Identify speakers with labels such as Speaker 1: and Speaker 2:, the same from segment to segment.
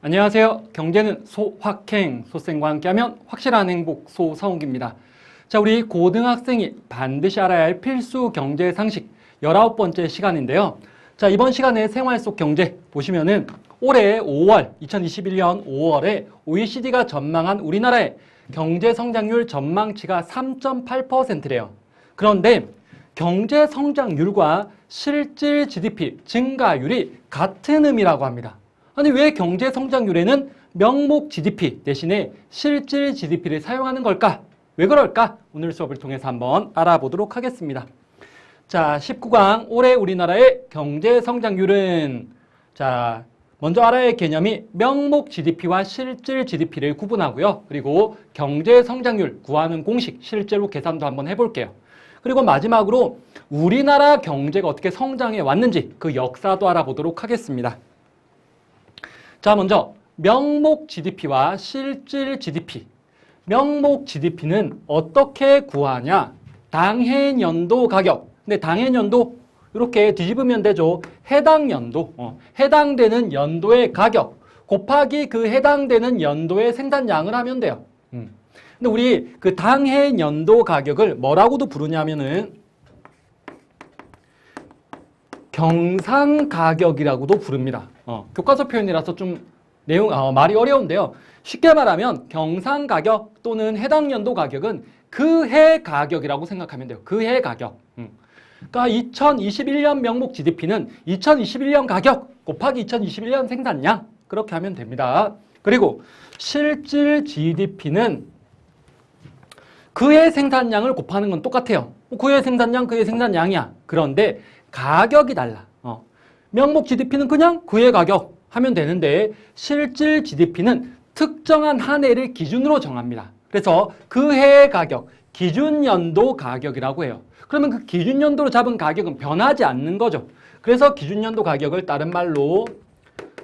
Speaker 1: 안녕하세요. 경제는 소확행, 소쌤과 함께하면 확실한 행복, 소서웅기입니다. 자, 우리 고등학생이 반드시 알아야 할 필수 경제 상식 19번째 시간인데요. 자, 이번 시간에 생활 속 경제 보시면은 올해 5월, 2021년 5월에 OECD가 전망한 우리나라의 경제 성장률 전망치가 3.8%래요. 그런데 경제 성장률과 실질 GDP 증가율이 같은 의미라고 합니다. 아니, 왜 경제 성장률에는 명목 GDP 대신에 실질 GDP를 사용하는 걸까? 왜 그럴까? 오늘 수업을 통해서 한번 알아보도록 하겠습니다. 자, 19강 올해 우리나라의 경제 성장률은, 자, 먼저 알아야 할 개념이 명목 GDP와 실질 GDP를 구분하고요. 그리고 경제 성장률 구하는 공식 실제로 계산도 한번 해볼게요. 그리고 마지막으로 우리나라 경제가 어떻게 성장해 왔는지 그 역사도 알아보도록 하겠습니다. 자, 먼저 명목 GDP와 실질 GDP. 명목 GDP는 어떻게 구하냐? 당해년도 가격. 근데 당해년도 이렇게 뒤집으면 되죠. 해당 연도, 해당되는 연도의 가격 곱하기 그 해당되는 연도의 생산량을 하면 돼요. 근데 우리 그 당해년도 가격을 뭐라고도 부르냐면은 경상가격이라고도 부릅니다. 교과서 표현이라서 좀 말이 어려운데요. 쉽게 말하면 경상가격 또는 해당 연도 가격은 그 해 가격이라고 생각하면 돼요. 그 해 가격. 그러니까 2021년 명목 GDP는 2021년 가격 곱하기 2021년 생산량 그렇게 하면 됩니다. 그리고 실질 GDP는 그해 생산량을 곱하는 건 똑같아요. 그해 생산량, 그해 생산량이야. 그런데 가격이 달라. 명목 GDP는 그냥 그해 가격 하면 되는데 실질 GDP는 특정한 한 해를 기준으로 정합니다. 그래서 그 해의 가격, 기준연도 가격이라고 해요. 그러면 그 기준연도로 잡은 가격은 변하지 않는 거죠. 그래서 기준연도 가격을 다른 말로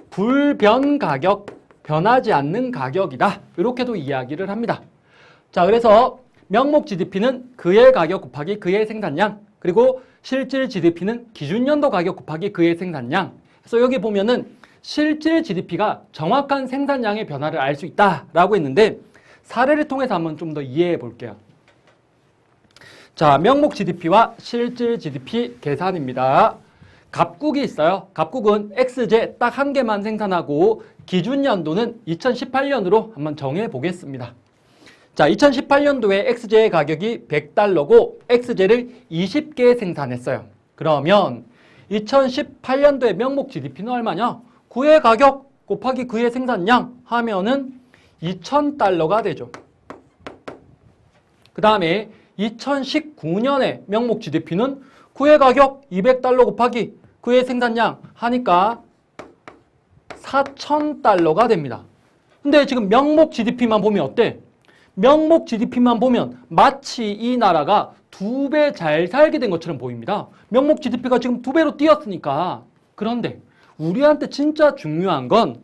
Speaker 1: 불변가격, 변하지 않는 가격이다. 이렇게도 이야기를 합니다. 자, 그래서 명목 GDP는 그해 가격 곱하기 그해 생산량, 그리고 실질 GDP는 기준연도 가격 곱하기 그해 생산량. 그래서 여기 보면은 실질 GDP가 정확한 생산량의 변화를 알 수 있다라고 했는데 사례를 통해서 한번 좀 더 이해해 볼게요. 자, 명목 GDP와 실질 GDP 계산입니다. 갑국이 있어요. 갑국은 X제 딱 한 개만 생산하고 기준연도는 2018년으로 한번 정해 보겠습니다. 자, 2018년도에 X제의 가격이 $100고 X제를 20개 생산했어요. 그러면 2018년도에 명목 GDP는 얼마냐? 그해 가격 곱하기 그해 생산량 하면은 $2,000가 되죠. 그 다음에 2019년에 명목 GDP는 그해 가격 $200 곱하기 그해 생산량 하니까 $4,000가 됩니다. 근데 지금 명목 GDP만 보면 어때? 명목 GDP만 보면 마치 이 나라가 2배 잘 살게 된 것처럼 보입니다. 명목 GDP가 지금 2배로 뛰었으니까. 그런데 우리한테 진짜 중요한 건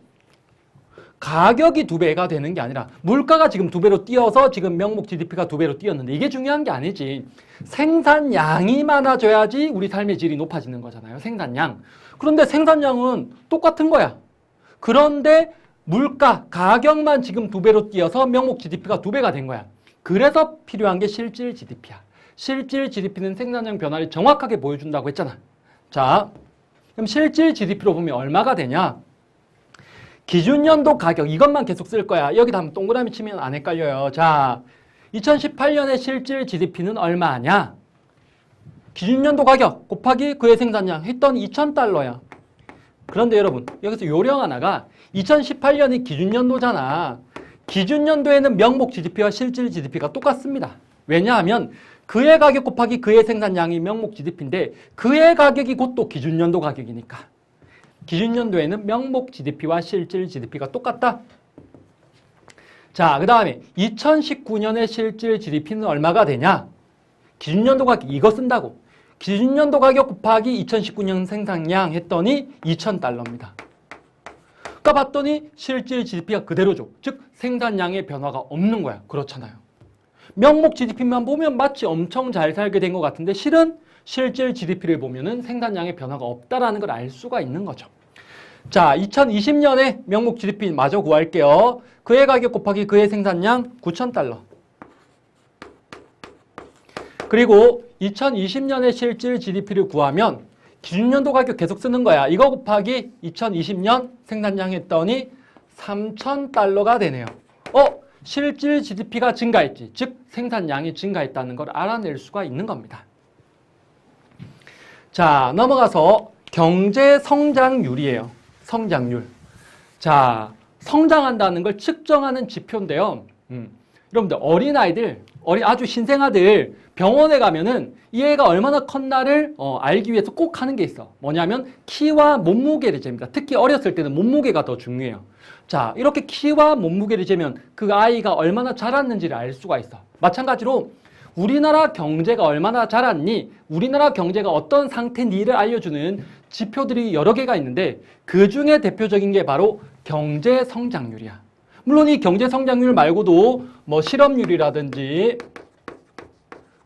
Speaker 1: 가격이 2배가 되는 게 아니라 물가가 지금 2배로 뛰어서 지금 명목 GDP가 2배로 뛰었는데 이게 중요한 게 아니지. 생산량이 많아져야지 우리 삶의 질이 높아지는 거잖아요. 생산량. 그런데 생산량은 똑같은 거야. 그런데 물가, 가격만 지금 2배로 뛰어서 명목 GDP가 2배가 된 거야. 그래서 필요한 게 실질 GDP야. 실질 GDP는 생산량 변화를 정확하게 보여준다고 했잖아. 자, 그럼 실질 GDP로 보면 얼마가 되냐? 기준연도 가격, 이것만 계속 쓸 거야. 여기다 한번 동그라미 치면 안 헷갈려요. 자, 2018년의 실질 GDP는 얼마냐? 기준연도 가격 곱하기 그해 생산량 했더니 $2,000야. 그런데 여러분, 여기서 요령 하나가 2018년이 기준연도잖아. 기준연도에는 명목 GDP와 실질 GDP가 똑같습니다. 왜냐하면 그해 가격 곱하기 그해 생산량이 명목 GDP인데 그해 가격이 곧 또 기준연도 가격이니까. 기준연도에는 명목 GDP와 실질 GDP가 똑같다. 자, 그 다음에 2019년의 실질 GDP는 얼마가 되냐? 기준연도 가격 이거 쓴다고. 기준연도 가격 곱하기 2019년 생산량 했더니 $2,000입니다. 그러니까 봤더니 실질 GDP가 그대로죠. 즉 생산량의 변화가 없는 거야. 그렇잖아요. 명목 GDP만 보면 마치 엄청 잘 살게 된 것 같은데 실은 실질 GDP를 보면은 생산량의 변화가 없다라는 걸 알 수가 있는 거죠. 자, 2020년에 명목 GDP 마저 구할게요. 그의 가격 곱하기 그의 생산량 9,000달러. 그리고 2020년에 실질 GDP를 구하면 기준연도 가격 계속 쓰는 거야. 이거 곱하기 2020년 생산량 했더니 3,000달러가 되네요. 실질 GDP가 증가했지. 즉 생산량이 증가했다는 걸 알아낼 수가 있는 겁니다. 자, 넘어가서 경제 성장률이에요. 성장률. 자, 성장한다는 걸 측정하는 지표인데요. 여러분들 어린아이들, 아주 신생아들 병원에 가면은 이 애가 얼마나 컸나를 알기 위해서 꼭 하는 게 있어. 뭐냐면 키와 몸무게를 잽니다. 특히 어렸을 때는 몸무게가 더 중요해요. 자, 이렇게 키와 몸무게를 재면 그 아이가 얼마나 자랐는지를 알 수가 있어. 마찬가지로 우리나라 경제가 얼마나 자랐니? 우리나라 경제가 어떤 상태니를 알려주는 지표들이 여러 개가 있는데 그 중에 대표적인 게 바로 경제 성장률이야. 물론 이 경제 성장률 말고도 뭐 실업률이라든지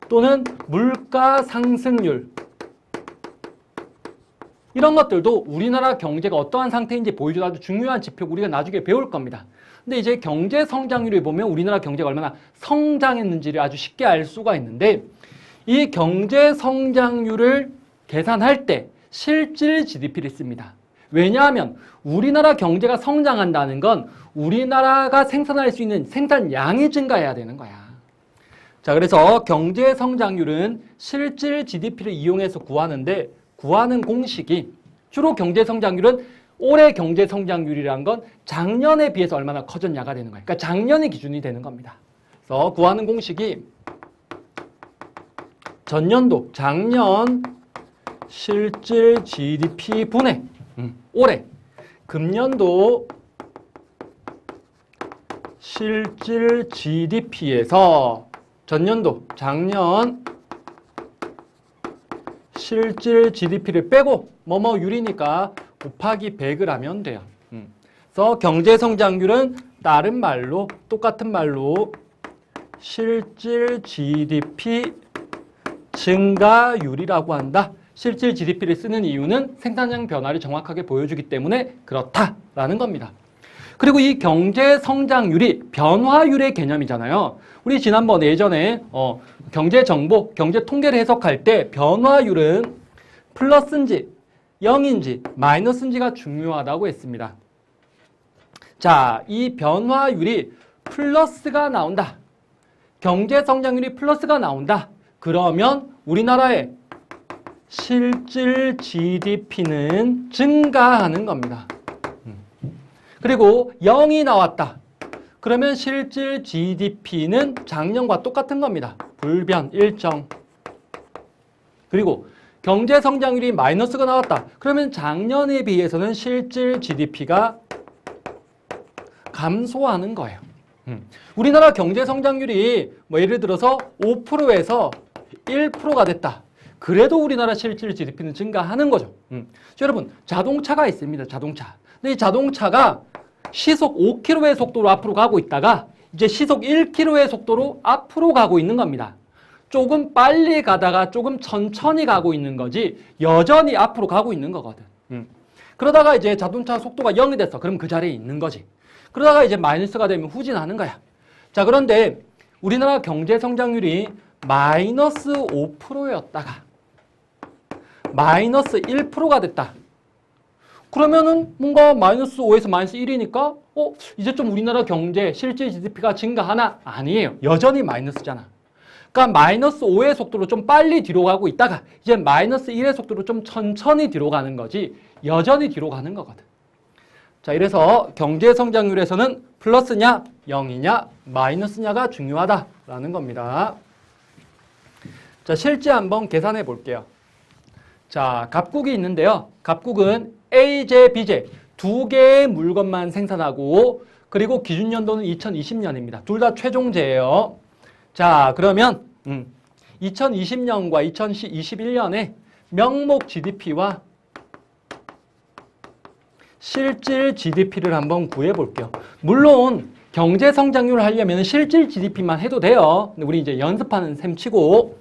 Speaker 1: 또는 물가 상승률 이런 것들도 우리나라 경제가 어떠한 상태인지 보여주는 아주 중요한 지표고 우리가 나중에 배울 겁니다. 근데 이제 경제 성장률을 보면 우리나라 경제가 얼마나 성장했는지를 아주 쉽게 알 수가 있는데 이 경제 성장률을 계산할 때 실질 GDP를 씁니다. 왜냐하면 우리나라 경제가 성장한다는 건 우리나라가 생산할 수 있는 생산량이 증가해야 되는 거야. 자, 그래서 경제 성장률은 실질 GDP를 이용해서 구하는데 구하는 공식이 주로 경제 성장률은 올해 경제 성장률이란 건 작년에 비해서 얼마나 커졌냐가 되는 거예요. 그러니까 작년이 기준이 되는 겁니다. 그래서 구하는 공식이 전년도, 작년 실질 GDP 분의 올해 금년도 실질 GDP에서 전년도, 작년 실질 GDP를 빼고 뭐뭐율이니까 곱하기 100을 하면 돼요. 그래서 경제성장률은 다른 말로 똑같은 말로 실질 GDP 증가율이라고 한다. 실질 GDP를 쓰는 이유는 생산량 변화를 정확하게 보여주기 때문에 그렇다라는 겁니다. 그리고 이 경제성장률이 변화율의 개념이잖아요. 우리 지난번 예전에 경제정보, 경제통계를 해석할 때 변화율은 플러스인지 0인지 마이너스인지가 중요하다고 했습니다. 자, 이 변화율이 플러스가 나온다. 경제성장률이 플러스가 나온다. 그러면 우리나라의 실질 GDP는 증가하는 겁니다. 그리고 0이 나왔다. 그러면 실질 GDP는 작년과 똑같은 겁니다. 불변, 일정. 그리고 경제 성장률이 마이너스가 나왔다. 그러면 작년에 비해서는 실질 GDP가 감소하는 거예요. 우리나라 경제 성장률이 뭐 예를 들어서 5%에서 1%가 됐다. 그래도 우리나라 실질 GDP는 증가하는 거죠. 여러분, 자동차가 있습니다. 자동차. 근데 이 자동차가 시속 5km의 속도로 앞으로 가고 있다가 이제 시속 1km의 속도로 앞으로 가고 있는 겁니다. 조금 빨리 가다가 조금 천천히 가고 있는 거지 여전히 앞으로 가고 있는 거거든. 그러다가 이제 자동차 속도가 0이 됐어. 그럼 그 자리에 있는 거지. 그러다가 이제 마이너스가 되면 후진하는 거야. 자, 그런데 우리나라 경제 성장률이 마이너스 5%였다가 마이너스 1%가 됐다. 그러면은 뭔가 마이너스 5에서 마이너스 1이니까 이제 좀 우리나라 경제 실질 GDP가 증가하나? 아니에요. 여전히 마이너스잖아. 그러니까 마이너스 5의 속도로 좀 빨리 뒤로 가고 있다가 이제 마이너스 1의 속도로 좀 천천히 뒤로 가는 거지 여전히 뒤로 가는 거거든. 자, 이래서 경제 성장률에서는 플러스냐, 0이냐, 마이너스냐가 중요하다라는 겁니다. 자, 실제 한번 계산해 볼게요. 자, 갑국이 있는데요. 갑국은 A제, B제 두 개의 물건만 생산하고 그리고 기준연도는 2020년입니다. 둘 다 최종제예요. 자, 그러면 2020년과 2021년에 명목 GDP와 실질 GDP를 한번 구해 볼게요. 물론 경제 성장률을 하려면 실질 GDP만 해도 돼요. 근데 우리 이제 연습하는 셈 치고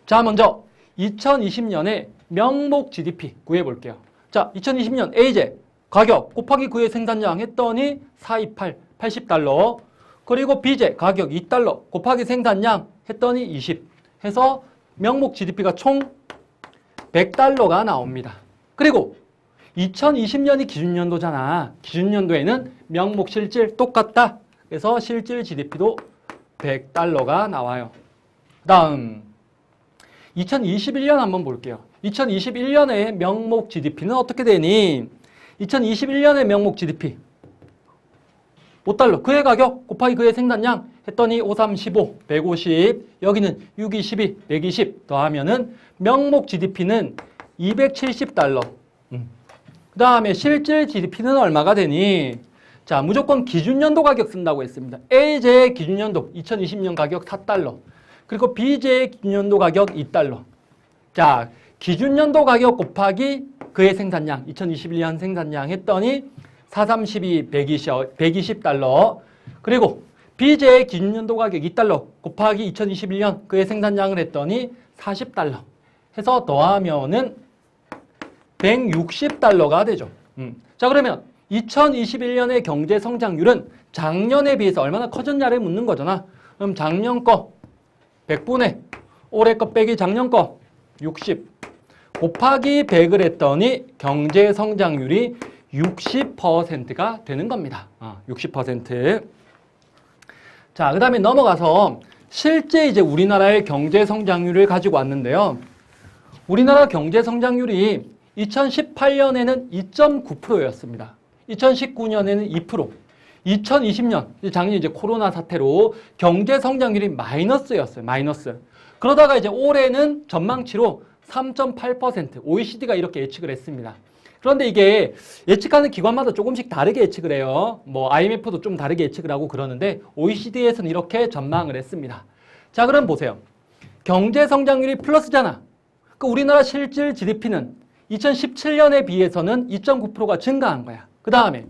Speaker 1: 자, 먼저 2020년에 명목 GDP 구해 볼게요. 자, 2020년 A제 가격 곱하기 그의 생산량 했더니 428, 80달러. 그리고 비제 가격 2달러 곱하기 생산량 했더니 20 해서 명목 GDP가 총 100달러가 나옵니다. 그리고 2020년이 기준연도잖아. 기준연도에는 명목 실질 똑같다. 그래서 실질 GDP도 100달러가 나와요. 다음 2021년 한번 볼게요. 2021년에 명목 GDP는 어떻게 되니? 2021년에 명목 GDP 5달러 그의 가격 곱하기 그의 생산량 했더니 5, 3, 15, 150 여기는 6, 2, 12, 120 더하면은 명목 GDP는 270달러. 그 다음에 실질 GDP는 얼마가 되니? 자, 무조건 기준연도 가격 쓴다고 했습니다. A제의 기준연도 2020년 가격 4달러. 그리고 B제의 기준연도 가격 2달러. 자, 기준연도 가격 곱하기 그의 생산량 2021년 생산량 했더니 4, 3, 12, 120달러. 그리고 B제의 기준연도 가격 2달러 곱하기 2021년 그의 생산량을 했더니 40달러. 해서 더하면은 160달러가 되죠. 자, 그러면 2021년의 경제 성장률은 작년에 비해서 얼마나 커졌냐를 묻는 거잖아. 그럼 작년 거 100분의 올해 거 빼기 작년 거 60 곱하기 100을 했더니 경제 성장률이 60%가 되는 겁니다. 60%. 자, 그 다음에 넘어가서 실제 이제 우리나라의 경제 성장률을 가지고 왔는데요. 우리나라 경제 성장률이 2018년에는 2.9%였습니다. 2019년에는 2%, 2020년, 작년 이제 코로나 사태로 경제 성장률이 마이너스였어요. 마이너스. 그러다가 이제 올해는 전망치로 3.8%, OECD가 이렇게 예측을 했습니다. 그런데 이게 예측하는 기관마다 조금씩 다르게 예측을 해요. 뭐 IMF도 좀 다르게 예측을 하고 그러는데 OECD에서는 이렇게 전망을 했습니다. 자, 그럼 보세요. 경제 성장률이 플러스잖아. 그 우리나라 실질 GDP는 2017년에 비해서는 2.9%가 증가한 거야. 그 다음에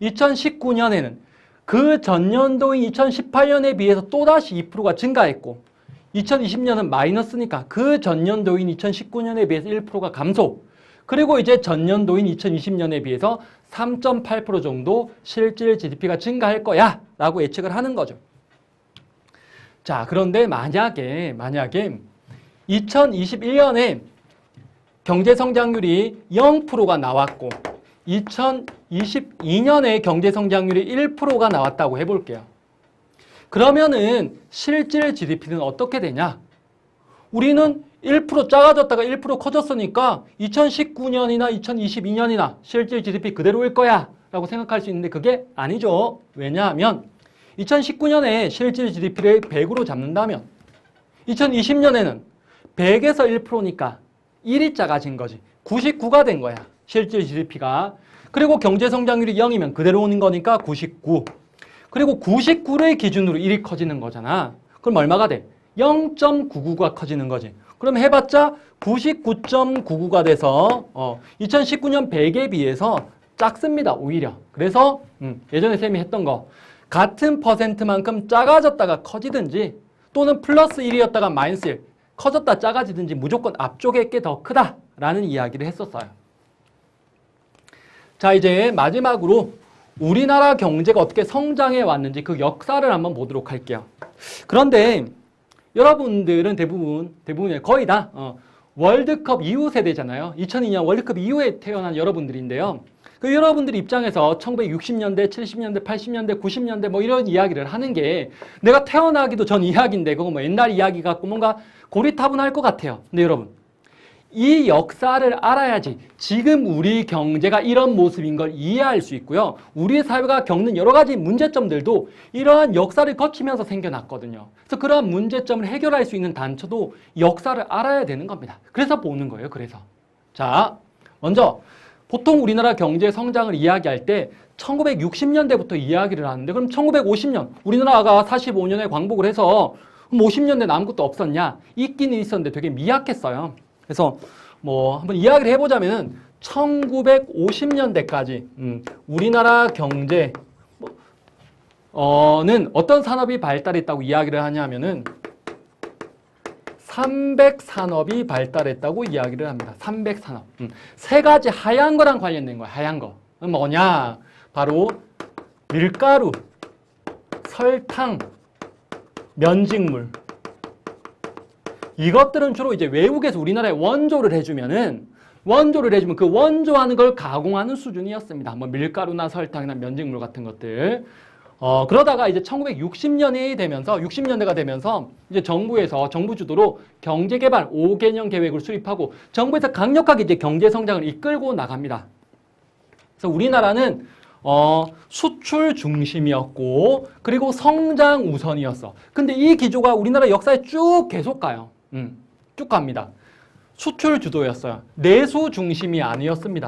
Speaker 1: 2019년에는 그 전년도인 2018년에 비해서 또다시 2%가 증가했고 2020년은 마이너스니까 그 전년도인 2019년에 비해서 1%가 감소. 그리고 이제 전년도인 2020년에 비해서 3.8% 정도 실질 GDP가 증가할 거야 라고 예측을 하는 거죠. 자, 그런데 만약에 2021년에 경제 성장률이 0%가 나왔고 2022년에 경제 성장률이 1%가 나왔다고 해볼게요. 그러면은 실질 GDP는 어떻게 되냐? 우리는 1% 작아졌다가 1% 커졌으니까 2019년이나 2022년이나 실질 GDP 그대로일 거야 라고 생각할 수 있는데 그게 아니죠. 왜냐하면 2019년에 실질 GDP를 100으로 잡는다면 2020년에는 100에서 1%니까 1이 작아진 거지. 99가 된 거야. 실질 GDP가. 그리고 경제 성장률이 0이면 그대로 오는 거니까 99. 그리고 99를 기준으로 1이 커지는 거잖아. 그럼 얼마가 돼? 0.99가 커지는 거지. 그럼 해봤자 99.99가 돼서 2019년 100에 비해서 작습니다. 오히려. 그래서 예전에 쌤이 했던 거 같은 퍼센트만큼 작아졌다가 커지든지 또는 플러스 1이었다가 마이너스 1 커졌다 작아지든지 무조건 앞쪽에 게 더 크다라는 이야기를 했었어요. 자, 이제 마지막으로 우리나라 경제가 어떻게 성장해 왔는지 그 역사를 한번 보도록 할게요. 그런데 여러분들은 대부분 거의 다 월드컵 이후 세대잖아요. 2002년 월드컵 이후에 태어난 여러분들인데요. 그 여러분들 입장에서 1960년대, 70년대, 80년대, 90년대 뭐 이런 이야기를 하는 게 내가 태어나기도 전 이야기인데 그거 뭐 옛날 이야기 같고 뭔가 고리타분할 것 같아요. 근데 여러분 이 역사를 알아야지 지금 우리 경제가 이런 모습인 걸 이해할 수 있고요. 우리 사회가 겪는 여러 가지 문제점들도 이러한 역사를 거치면서 생겨났거든요. 그래서 그러한 문제점을 해결할 수 있는 단초도 역사를 알아야 되는 겁니다. 그래서 보는 거예요. 그래서 자, 먼저 보통 우리나라 경제 성장을 이야기할 때 1960년대부터 이야기를 하는데 그럼 1950년 우리나라가 45년에 광복을 해서 50년대 아무것도 없었냐? 있기는 있었는데 되게 미약했어요. 그래서 뭐 한번 이야기를 해보자면은 1950년대까지 우리나라 경제는 어떤 산업이 발달했다고 이야기를 하냐면은 300산업이 발달했다고 이야기를 합니다. 300산업. 세 가지 하얀 거랑 관련된 거야. 하얀 거. 뭐냐? 바로 밀가루, 설탕, 면직물. 이것들은 주로 이제 외국에서 우리나라에 원조를 해주면 그 원조하는 걸 가공하는 수준이었습니다. 뭐 밀가루나 설탕이나 면직물 같은 것들. 그러다가 이제 60년대가 되면서 이제 정부 주도로 경제개발 5개년 계획을 수립하고 정부에서 강력하게 이제 경제 성장을 이끌고 나갑니다. 그래서 우리나라는 수출 중심이었고 그리고 성장 우선이었어. 근데 이 기조가 우리나라 역사에 쭉 계속 가요. 쭉 갑니다. 수출 주도였어요. 내수 중심이 아니었습니다.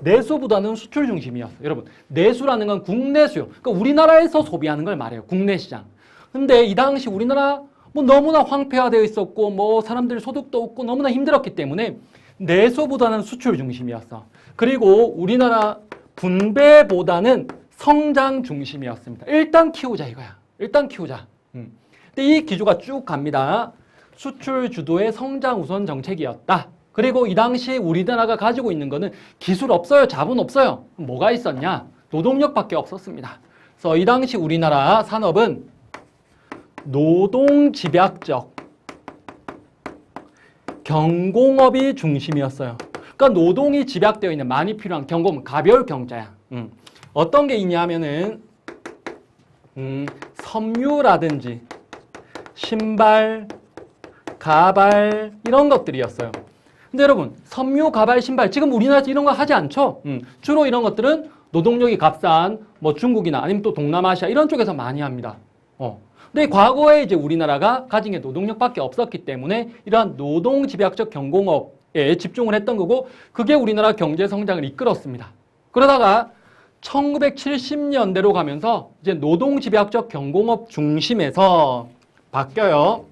Speaker 1: 내수보다는 수출 중심이었어요. 여러분, 내수라는 건 국내수요. 그러니까 우리나라에서 소비하는 걸 말해요. 국내 시장. 근데 이 당시 우리나라 뭐 너무나 황폐화되어 있었고 뭐 사람들 소득도 없고 너무나 힘들었기 때문에 내수보다는 수출 중심이었어. 그리고 우리나라 분배보다는 성장 중심이었습니다. 일단 키우자 이거야. 일단 키우자. 근데 이 기조가 쭉 갑니다. 수출 주도의 성장 우선 정책이었다. 그리고 이 당시 우리나라가 가지고 있는 거는 기술 없어요. 자본 없어요. 뭐가 있었냐? 노동력밖에 없었습니다. 그래서 이 당시 우리나라 산업은 노동집약적 경공업이 중심이었어요. 그러니까 노동이 집약되어 있는 많이 필요한 경공업, 가벼울 경자야. 어떤 게 있냐 하면은 섬유라든지 신발, 가발 이런 것들이었어요. 근데 여러분, 섬유, 가발, 신발 지금 우리나라에서 이런 거 하지 않죠? 주로 이런 것들은 노동력이 값싼 뭐 중국이나 아니면 또 동남아시아 이런 쪽에서 많이 합니다. 근데 과거에 이제 우리나라가 가진 게 노동력밖에 없었기 때문에 이러한 노동집약적 경공업에 집중을 했던 거고 그게 우리나라 경제 성장을 이끌었습니다. 그러다가 1970년대로 가면서 이제 노동집약적 경공업 중심에서 바뀌어요.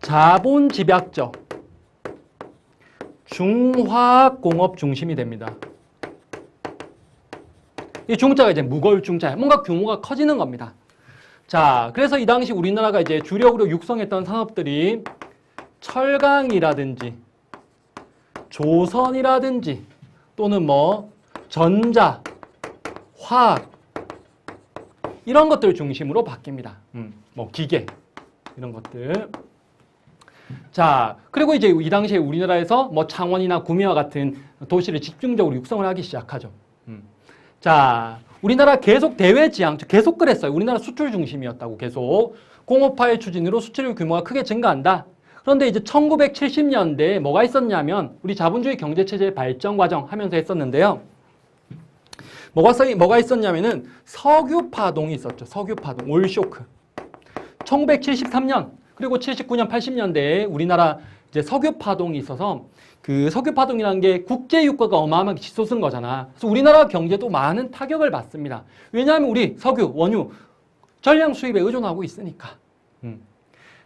Speaker 1: 자본집약적 중화학공업 중심이 됩니다. 이 중자가 이제 무거울 중자야. 뭔가 규모가 커지는 겁니다. 자, 그래서 이 당시 우리나라가 이제 주력으로 육성했던 산업들이 철강이라든지 조선이라든지 또는 뭐 전자, 화학 이런 것들 중심으로 바뀝니다. 뭐 기계 이런 것들. 자, 그리고 이제 이 당시에 우리나라에서 뭐 창원이나 구미와 같은 도시를 집중적으로 육성을 하기 시작하죠. 자, 우리나라 계속 대외 지향, 계속 그랬어요. 우리나라 수출 중심이었다고 계속. 공업화의 추진으로 수출 규모가 크게 증가한다. 그런데 이제 1970년대에 뭐가 있었냐면 우리 자본주의 경제체제의 발전 과정 하면서 했었는데요. 뭐가 있었냐면은 석유 파동이 있었죠. 석유 파동, 올쇼크. 1973년 그리고 79년, 80년대에 우리나라 이제 석유 파동이 있어서 그 석유 파동이라는 게 국제 유가가 어마어마하게 치솟은 거잖아. 그래서 우리나라 경제도 많은 타격을 받습니다. 왜냐하면 우리 석유, 원유, 전량 수입에 의존하고 있으니까.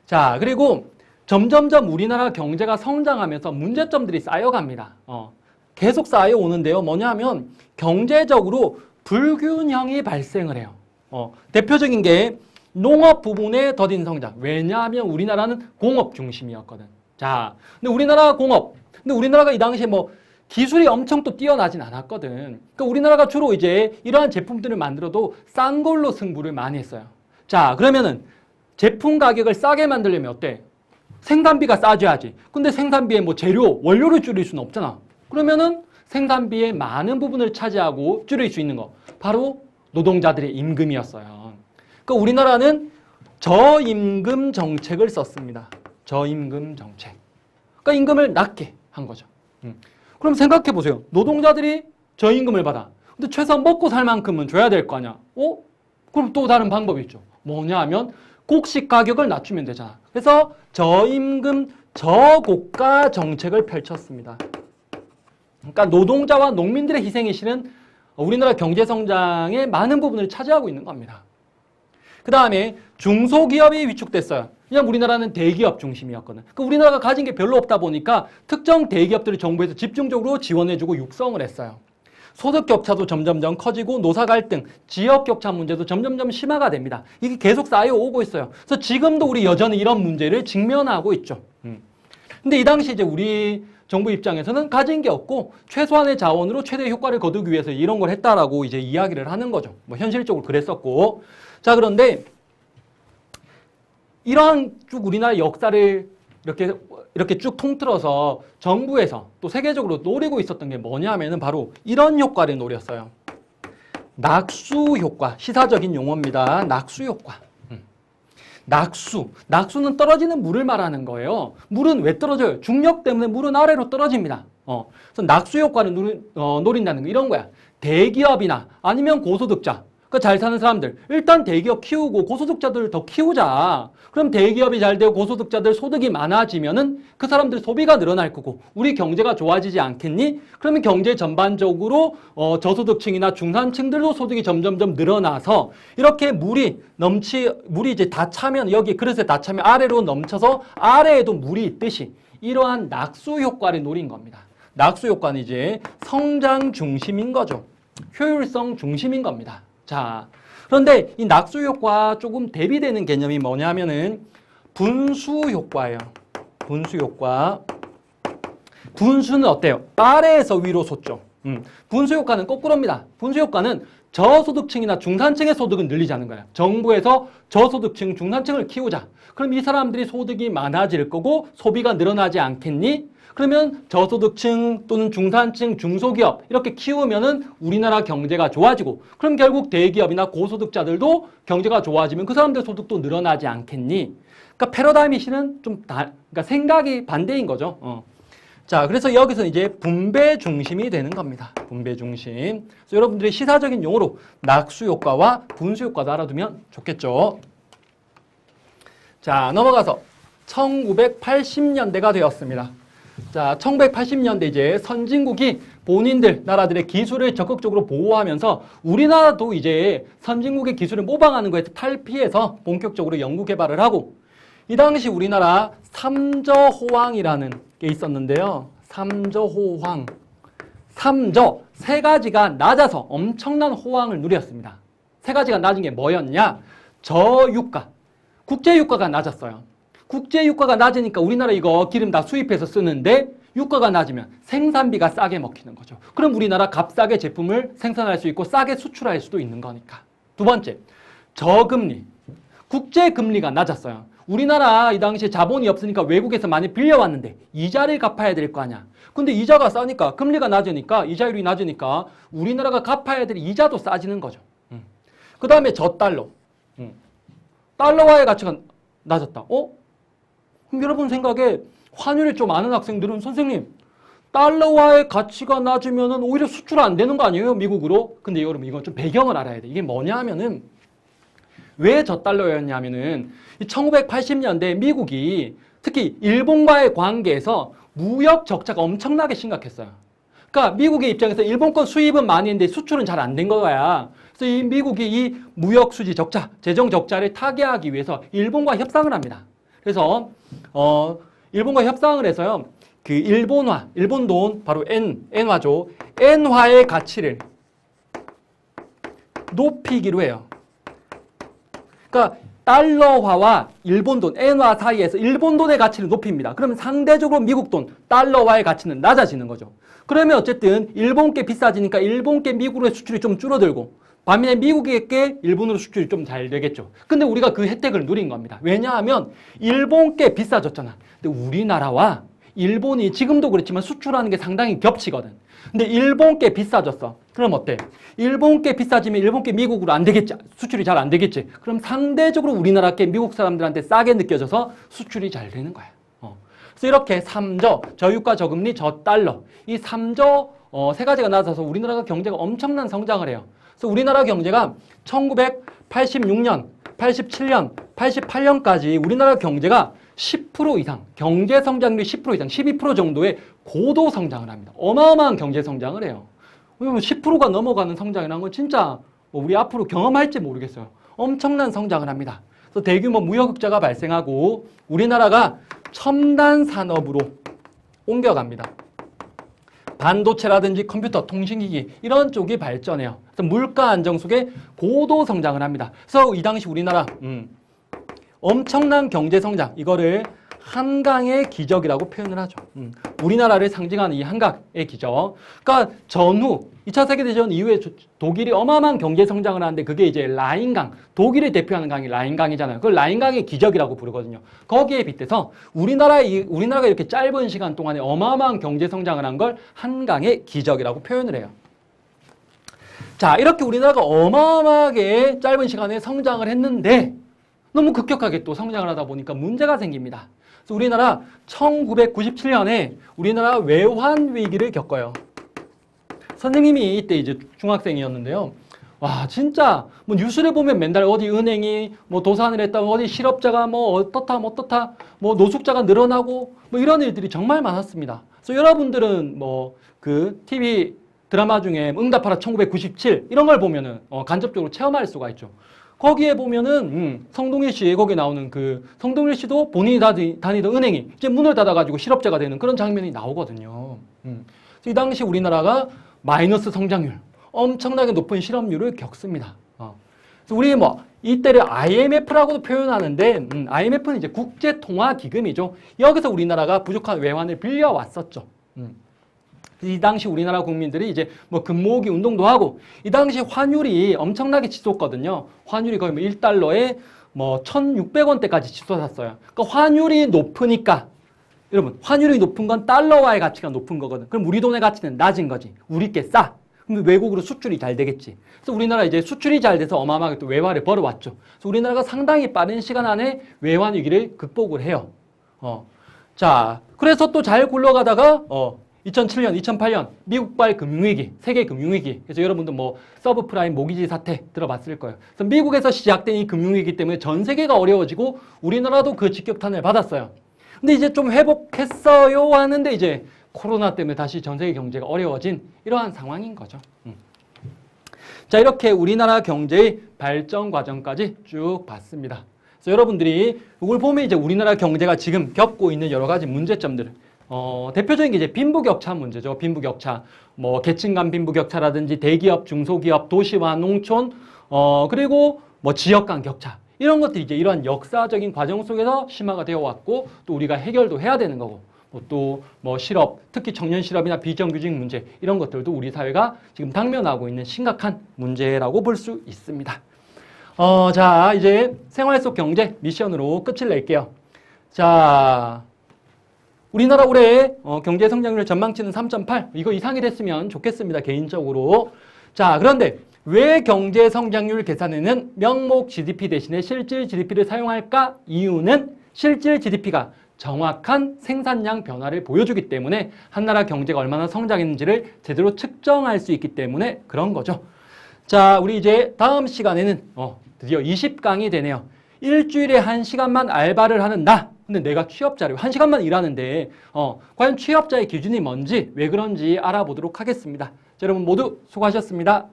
Speaker 1: 자, 그리고 점점점 우리나라 경제가 성장하면서 문제점들이 쌓여갑니다. 계속 쌓여오는데요. 뭐냐면 경제적으로 불균형이 발생을 해요. 대표적인 게 농업 부분의 더딘 성장. 왜냐하면 우리나라는 공업 중심이었거든. 자, 근데 우리나라가 이 당시에 뭐 기술이 엄청 또 뛰어나진 않았거든. 그러니까 우리나라가 주로 이제 이러한 제품들을 만들어도 싼 걸로 승부를 많이 했어요. 자, 그러면은 제품 가격을 싸게 만들려면 어때? 생산비가 싸져야지. 근데 생산비에 뭐 재료, 원료를 줄일 수는 없잖아. 그러면은 생산비의 많은 부분을 차지하고 줄일 수 있는 거. 바로 노동자들의 임금이었어요. 그러니까 우리나라는 저임금 정책을 썼습니다. 저임금 정책. 그러니까 임금을 낮게 한 거죠. 그럼 생각해 보세요. 노동자들이 저임금을 받아. 근데 최소한 먹고 살 만큼은 줘야 될 거 아니야. 그럼 또 다른 방법이 있죠. 뭐냐 하면 곡식 가격을 낮추면 되잖아. 그래서 저임금 저고가 정책을 펼쳤습니다. 그러니까 노동자와 농민들의 희생이 실은 우리나라 경제 성장의 많은 부분을 차지하고 있는 겁니다. 그 다음에 중소기업이 위축됐어요. 왜냐면 우리나라는 대기업 중심이었거든. 그러니까 우리나라가 가진 게 별로 없다 보니까 특정 대기업들을 정부에서 집중적으로 지원해주고 육성을 했어요. 소득 격차도 점점점 커지고 노사 갈등, 지역 격차 문제도 점점점 심화가 됩니다. 이게 계속 쌓여오고 있어요. 그래서 지금도 우리 여전히 이런 문제를 직면하고 있죠. 근데 이 당시 이제 우리 정부 입장에서는 가진 게 없고 최소한의 자원으로 최대 효과를 거두기 위해서 이런 걸 했다라고 이제 이야기를 하는 거죠. 뭐 현실적으로 그랬었고. 자, 그런데 이러한 쭉 우리나라 역사를 이렇게 쭉 통틀어서 정부에서 또 세계적으로 노리고 있었던 게 뭐냐면은 바로 이런 효과를 노렸어요. 낙수 효과, 시사적인 용어입니다. 낙수 효과. 낙수는 떨어지는 물을 말하는 거예요. 물은 왜 떨어져요? 중력 때문에 물은 아래로 떨어집니다. 그래서 낙수 효과를 노린다는 거 이런 거야. 대기업이나 아니면 고소득자, 그 잘 사는 사람들, 일단 대기업 키우고 고소득자들 더 키우자. 그럼 대기업이 잘 되고 고소득자들 소득이 많아지면은 그 사람들 소비가 늘어날 거고 우리 경제가 좋아지지 않겠니? 그러면 경제 전반적으로 저소득층이나 중산층들도 소득이 점점점 늘어나서 이렇게 물이 이제 다 차면 여기 그릇에 다 차면 아래로 넘쳐서 아래에도 물이 있듯이 이러한 낙수 효과를 노린 겁니다. 낙수 효과는 이제 성장 중심인 거죠. 효율성 중심인 겁니다. 자, 그런데 이 낙수 효과 조금 대비되는 개념이 뭐냐면은 분수 효과예요. 분수 효과. 분수는 어때요? 아래에서 위로 솟죠. 분수 효과는 거꾸로입니다. 분수 효과는 저소득층이나 중산층의 소득을 늘리자는 거야. 정부에서 저소득층, 중산층을 키우자. 그럼 이 사람들이 소득이 많아질 거고 소비가 늘어나지 않겠니? 그러면 저소득층 또는 중산층, 중소기업 이렇게 키우면은 우리나라 경제가 좋아지고 그럼 결국 대기업이나 고소득자들도 경제가 좋아지면 그 사람들 소득도 늘어나지 않겠니? 그러니까 패러다임이 실은 그러니까 생각이 반대인 거죠. 자, 그래서 여기서 이제 분배 중심이 되는 겁니다. 분배 중심. 그래서 여러분들이 시사적인 용어로 낙수 효과와 분수 효과도 알아두면 좋겠죠. 자, 넘어가서 1980년대가 되었습니다. 자, 1980년대 이제 선진국이 본인들 나라들의 기술을 적극적으로 보호하면서 우리나라도 이제 선진국의 기술을 모방하는 거에 탈피해서 본격적으로 연구 개발을 하고 이 당시 우리나라 삼저호황이라는 게 있었는데요. 삼저호황. 삼저, 세 가지가 낮아서 엄청난 호황을 누렸습니다. 세 가지가 낮은 게 뭐였냐? 저유가, 국제유가가 낮았어요. 국제유가가 낮으니까 우리나라 이거 기름 다 수입해서 쓰는데 유가가 낮으면 생산비가 싸게 먹히는 거죠. 그럼 우리나라 값싸게 제품을 생산할 수 있고 싸게 수출할 수도 있는 거니까. 두 번째, 저금리. 국제금리가 낮았어요. 우리나라 이 당시에 자본이 없으니까 외국에서 많이 빌려왔는데 이자를 갚아야 될 거 아니야. 근데 이자가 싸니까 금리가 낮으니까 이자율이 낮으니까 우리나라가 갚아야 될 이자도 싸지는 거죠. 그 다음에 저달러. 달러와의 가치가 낮았다. 그럼 여러분 생각에 환율을 좀 아는 학생들은 선생님 달러와의 가치가 낮으면 오히려 수출 안 되는 거 아니에요? 미국으로. 근데 여러분 이건 좀 배경을 알아야 돼. 이게 뭐냐 하면은 왜 저달러였냐면은 1980년대 미국이 특히 일본과의 관계에서 무역 적자가 엄청나게 심각했어요. 그러니까 미국의 입장에서 일본 건 수입은 많이 했는데 수출은 잘 안 된 거야. 그래서 이 미국이 이 무역 수지 적자, 재정 적자를 타개하기 위해서 일본과 협상을 합니다. 그래서 일본과 협상을 해서요. 그 일본 돈 바로 엔화죠. 엔화의 가치를 높이기로 해요. 그러니까 달러화와 일본 돈, 엔화 사이에서 일본 돈의 가치를 높입니다. 그러면 상대적으로 미국 돈, 달러화의 가치는 낮아지는 거죠. 그러면 어쨌든 일본께 비싸지니까 일본께 미국으로의 수출이 좀 줄어들고 반면에 미국에게 일본으로 수출이 좀 잘 되겠죠. 근데 우리가 그 혜택을 누린 겁니다. 왜냐하면 일본께 비싸졌잖아. 근데 우리나라와 일본이 지금도 그렇지만 수출하는 게 상당히 겹치거든. 근데 일본께 비싸졌어. 그럼 어때? 일본께 비싸지면 일본께 미국으로 안 되겠지. 수출이 잘 안 되겠지. 그럼 상대적으로 우리나라께 미국 사람들한테 싸게 느껴져서 수출이 잘 되는 거야. 그래서 이렇게 삼저, 저유가, 저금리, 저달러 이 삼저 세 가지가 낮아서 우리나라가 경제가 엄청난 성장을 해요. 그래서 우리나라 경제가 1986년, 87년, 88년까지 우리나라 경제가 10% 이상, 경제 성장률이 10% 이상, 12% 정도의 고도 성장을 합니다. 어마어마한 경제 성장을 해요. 10%가 넘어가는 성장이라는 건 진짜 우리 앞으로 경험할지 모르겠어요. 엄청난 성장을 합니다. 그래서 대규모 무역흑자가 발생하고 우리나라가 첨단 산업으로 옮겨갑니다. 반도체라든지 컴퓨터, 통신기기 이런 쪽이 발전해요. 그래서 물가 안정 속에 고도 성장을 합니다. 그래서 이 당시 우리나라 엄청난 경제 성장 이거를 한강의 기적이라고 표현을 하죠. 우리나라를 상징하는 이 한강의 기적. 그러니까 전후 2차 세계대전 이후에 독일이 어마어마한 경제 성장을 하는데 그게 이제 라인강, 독일을 대표하는 강이 라인강이잖아요. 그걸 라인강의 기적이라고 부르거든요. 거기에 빗대서 우리나라가 이렇게 짧은 시간 동안에 어마어마한 경제 성장을 한 걸 한강의 기적이라고 표현을 해요. 자, 이렇게 우리나라가 어마어마하게 짧은 시간에 성장을 했는데 너무 급격하게 또 성장을 하다 보니까 문제가 생깁니다. 그래서 우리나라 1997년에 우리나라 외환 위기를 겪어요. 선생님이 이때 이제 중학생이었는데요. 와, 진짜 뭐 뉴스를 보면 맨날 어디 은행이 뭐 도산을 했다, 어디 실업자가 뭐 어떻다, 뭐 노숙자가 늘어나고 뭐 이런 일들이 정말 많았습니다. 그래서 여러분들은 뭐 그 TV 드라마 중에 응답하라 1997 이런 걸 보면은 간접적으로 체험할 수가 있죠. 거기에 보면은 성동일 씨 거기 나오는 그 성동일 씨도 본인이 다니던 은행이 이제 문을 닫아가지고 실업자가 되는 그런 장면이 나오거든요. 그래서 이 당시 우리나라가 마이너스 성장률, 엄청나게 높은 실업률을 겪습니다. 그래서 우리 뭐 이때를 IMF라고도 표현하는데 IMF는 이제 국제통화기금이죠. 여기서 우리나라가 부족한 외환을 빌려왔었죠. 이 당시 우리나라 국민들이 이제 뭐 금모으기 운동도 하고 이 당시 환율이 엄청나게 치솟거든요. 환율이 거의 뭐 1달러에 뭐 1,600원대까지 치솟았어요. 그러니까 환율이 높으니까 여러분 환율이 높은 건 달러와의 가치가 높은 거거든. 그럼 우리 돈의 가치는 낮은 거지. 우리께 싸. 그럼 외국으로 수출이 잘 되겠지. 그래서 우리나라 이제 수출이 잘 돼서 어마어마하게 또 외화를 벌어왔죠. 그래서 우리나라가 상당히 빠른 시간 안에 외환 위기를 극복을 해요. 자, 그래서 또 잘 굴러가다가 2007년, 2008년 미국발 금융위기, 세계 금융위기. 그래서 여러분들 뭐 서브프라임 모기지 사태 들어봤을 거예요. 그래서 미국에서 시작된 이 금융위기 때문에 전 세계가 어려워지고 우리나라도 그 직격탄을 받았어요. 근데 이제 좀 회복했어요 하는데 이제 코로나 때문에 다시 전 세계 경제가 어려워진 이러한 상황인 거죠. 자, 이렇게 우리나라 경제의 발전 과정까지 쭉 봤습니다. 그래서 여러분들이 이걸 보면 이제 우리나라 경제가 지금 겪고 있는 여러 가지 문제점들을 대표적인 게 이제 빈부격차 문제죠. 빈부격차. 뭐 계층 간 빈부격차라든지 대기업, 중소기업, 도시와 농촌, 그리고 뭐 지역 간 격차. 이런 것들이 이제 이러한 역사적인 과정 속에서 심화가 되어 왔고 또 우리가 해결도 해야 되는 거고 또 뭐 실업, 특히 청년 실업이나 비정규직 문제 이런 것들도 우리 사회가 지금 당면하고 있는 심각한 문제라고 볼 수 있습니다. 자, 이제 생활 속 경제 미션으로 끝을 낼게요. 자, 우리나라 올해 경제 성장률 전망치는 3.8 이거 이상이 됐으면 좋겠습니다. 개인적으로. 자, 그런데 왜 경제 성장률 계산에는 명목 GDP 대신에 실질 GDP를 사용할까? 이유는 실질 GDP가 정확한 생산량 변화를 보여주기 때문에 한 나라 경제가 얼마나 성장했는지를 제대로 측정할 수 있기 때문에 그런 거죠. 자, 우리 이제 다음 시간에는 드디어 20강이 되네요. 일주일에 1시간만 알바를 하는 나. 근데 내가 취업자를 1시간만 일하는데 과연 취업자의 기준이 뭔지 왜 그런지 알아보도록 하겠습니다. 자, 여러분 모두 수고하셨습니다.